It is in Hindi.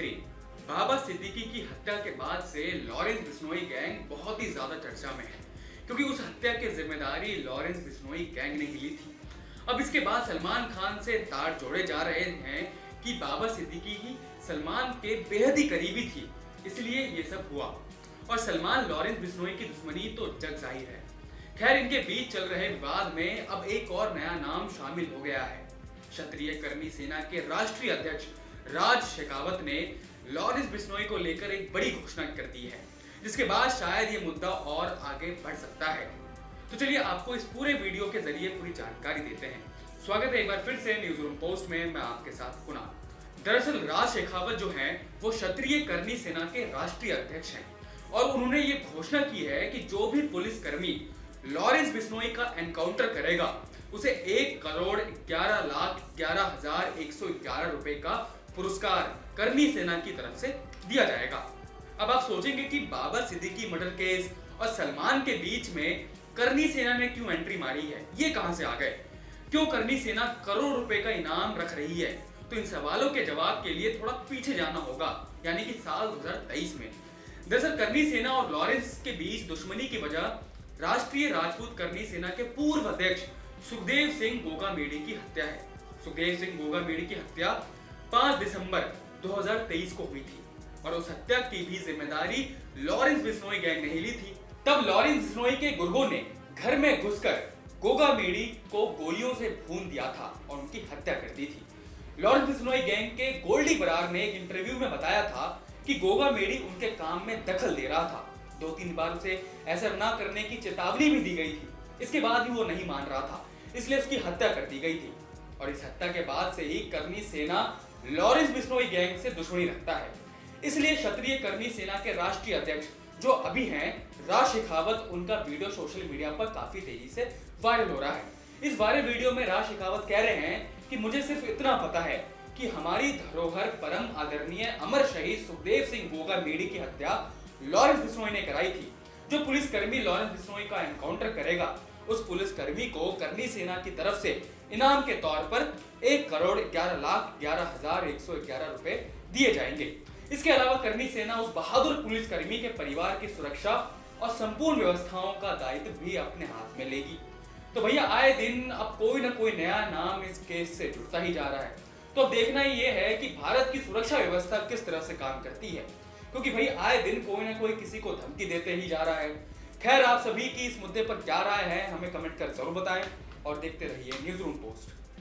मंत्री बाबा सिद्दीकी की हत्या के बाद से लॉरेंस बिश्नोई गैंग बहुत ही ज्यादा चर्चा में है, क्योंकि उस हत्या की जिम्मेदारी लॉरेंस बिश्नोई गैंग ने ली थी। अब इसके बाद सलमान खान से तार जोड़े जा रहे हैं कि बाबा सिद्दीकी ही सलमान के बेहद ही करीबी थी, इसलिए ये सब हुआ। और सलमान लॉरेंस बिश्नोई की दुश्मनी तो जग जाहिर है। खैर, इनके बीच चल रहे विवाद में अब एक और नया नाम शामिल हो गया है। क्षत्रिय कर्मी सेना के राष्ट्रीय अध्यक्ष राज शेखावत ने लॉरेंस बिश्नोई को लेकर एक बड़ी घोषणा कर दी है, जिसके बाद शायद ये मुद्दा और आगे बढ़ सकता है। तो चलिए आपको इस पूरे वीडियो के जरिए पूरी जानकारी देते हैं। स्वागत है एक बार फिर से न्यूज रूम पोस्ट में, मैं आपके साथ कुणाल। दरअसल राज शेखावत जो हैं वो क्षत्रिय कर्मी सेना के राष्ट्रीय अध्यक्ष हैं और उन्होंने ये घोषणा की है कि जो भी पुलिसकर्मी लॉरेंस बिश्नोई का एनकाउंटर करेगा उसे 1,11,11,111 रुपए का पुरस्कार कर्मी सेना की तरफ से दिया जाएगा। अब आप सोचेंगे कि बाबा सिद्दीकी मर्डर केस और सलमान के बीच में कर्मी सेना ने क्यों एंट्री मारी है, ये कहां से आ गए, क्यों कर्मी सेना करोड़ रुपए का इनाम रख रही है। तो इन सवालों के जवाब के लिए थोड़ा पीछे जाना होगा, यानी कि साल 2023 में। दरअसल कर्मी सेना और लॉरेंस के बीच दुश्मनी की वजह राष्ट्रीय राजपूत कर्मी सेना के पूर्व अध्यक्ष सुखदेव सिंह गोगामेडी की हत्या है। सुखदेव सिंह गोगामेडी की हत्या 5 दिसंबर 2023 को हुई थी और उस हत्या की भी जिम्मेदारी लॉरेंस बिश्नोई गैंग ने ली थी। तब लॉरेंस बिश्नोई के गुर्गों ने घर में घुसकर गोगामेडी को गोलियों से भून दिया था और उनकी हत्या कर दी थी। लॉरेंस बिश्नोई गैंग के गोल्डी बरार ने एक इंटरव्यू में बताया था कि गोगामेडी उनके काम में दखल दे रहा था। 2-3 बार उसे ऐसा ना करने की चेतावनी भी दी गई थी, इसके बाद भी वो नहीं मान रहा था, इसलिए उसकी हत्या कर दी गई थी। और इस हत्या के बाद से ही कर्मी सेना लॉरेंस बिश्नोई गैंग से दुश्मनी रखता है। इसलिए क्षत्रिय कर्मी सेना के राष्ट्रीय अध्यक्ष जो अभी हैं राज शेखावत, उनका वीडियो सोशल मीडिया पर काफी तेजी से वायरल हो रहा है। इस वायरल वीडियो में राज शेखावत कह रहे हैं कि मुझे सिर्फ इतना पता है कि हमारी धरोहर परम आदरणीय अमर शहीद सुखदेव सिंह गोगामेडी की हत्या लॉरेंस बिश्नोई ने कराई थी। जो पुलिसकर्मी लॉरेंस बिश्नोई का एनकाउंटर करेगा उस पुलिसकर्मी को कर्मी सेना की तरफ से इनाम के तौर पर 1,11,11,111 रुपए दिए जाएंगे। इसके अलावा कर्मी सेना उस बहादुर पुलिसकर्मी के परिवार की सुरक्षा और संपूर्ण व्यवस्थाओं का दायित्व भी अपने हाथ में लेगी। तो भैया आए दिन अब कोई ना कोई नया नाम इस केस से जुड़ता ही जा रहा है। तो अब देखना ये है कि भारत की सुरक्षा व्यवस्था किस तरह से काम करती है, क्योंकि भाई आए दिन कोई ना कोई किसी को धमकी देते ही जा रहा है। खैर, आप सभी की इस मुद्दे पर क्या राय है हमें कमेंट कर जरूर बताएं और देखते रहिए न्यूज़ रूम पोस्ट।